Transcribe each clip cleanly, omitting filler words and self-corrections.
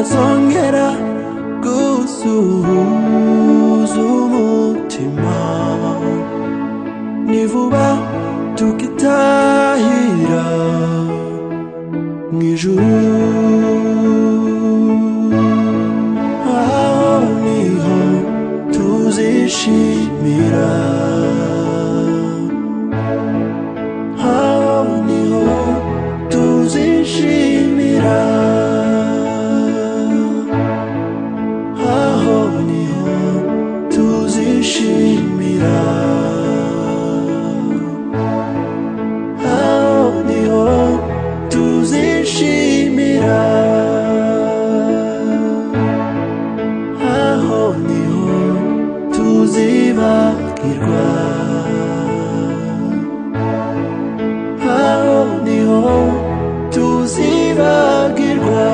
tutazongera gusuhuza umutima ni vuba tukitahira mw'ijuru aho niho tuzishimira aho niho tuzishimira aho niho tuzishimira aho niho tuzishimira aho niho tuzibagirwa aho niho tuzibagirwa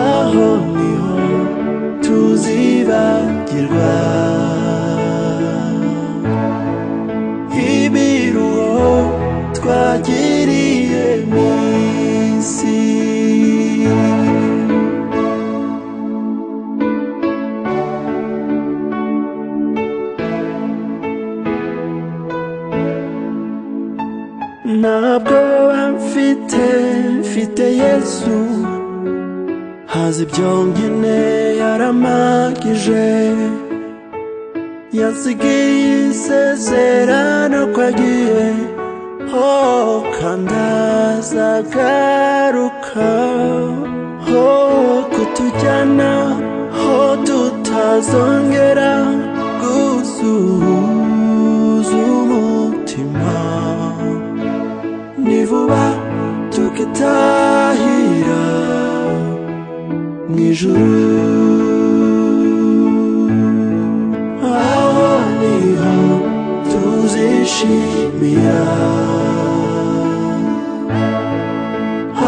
aho niho tuzibagirwa ibiruho twagiriye mw'isi ntabwo mfite Yesu haza ibyo nkeneye yaramagije yasigiye isezerano ko agiye kandi azagaruka kutujyana tutazongera gusuhuza umutima ni vuba tukitahira mw'ijuru aho niho tuzishimira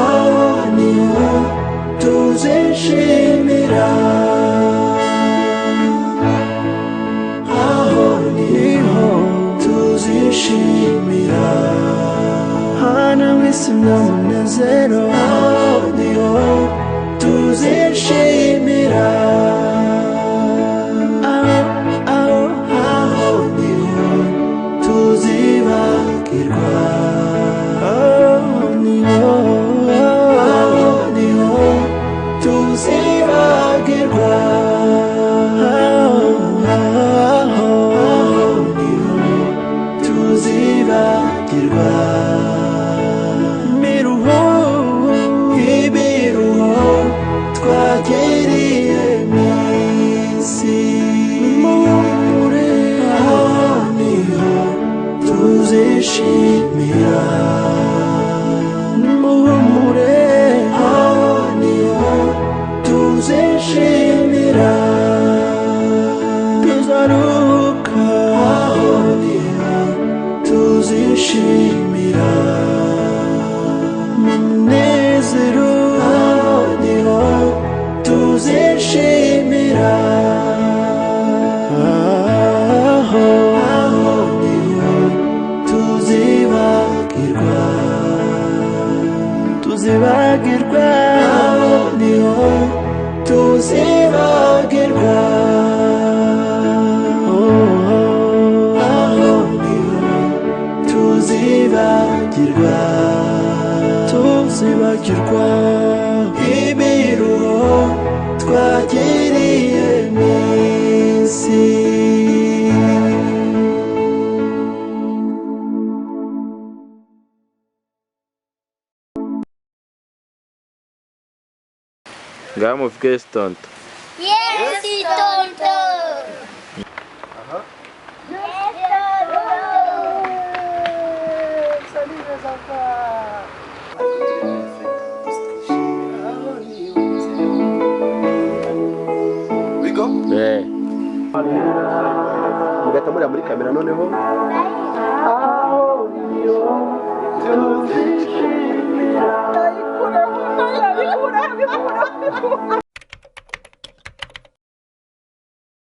aho niho tuzishimira aho niho tuzishimira hana mw'isi n'umunezero aho niho tuzishimira aho niho tuzibagirwa aho niho tuzibagirwa aho niho tuzibagirwa ibiruho twagiriye mw'isi muhumure aho niho tuzishimira muhumure aho niho tuzishimira tuzaruka aho niho tuzishimira munezero aho niho tuzishimira aho niho tuzibagirwa aho niho tuzibagirwa aho niho tuzibagirwa ibiruho twagiriye mw'isi ngaho muvuge tonto Yes, tonto. mugahita mureba muri kamera noneho aho niho tuzishimira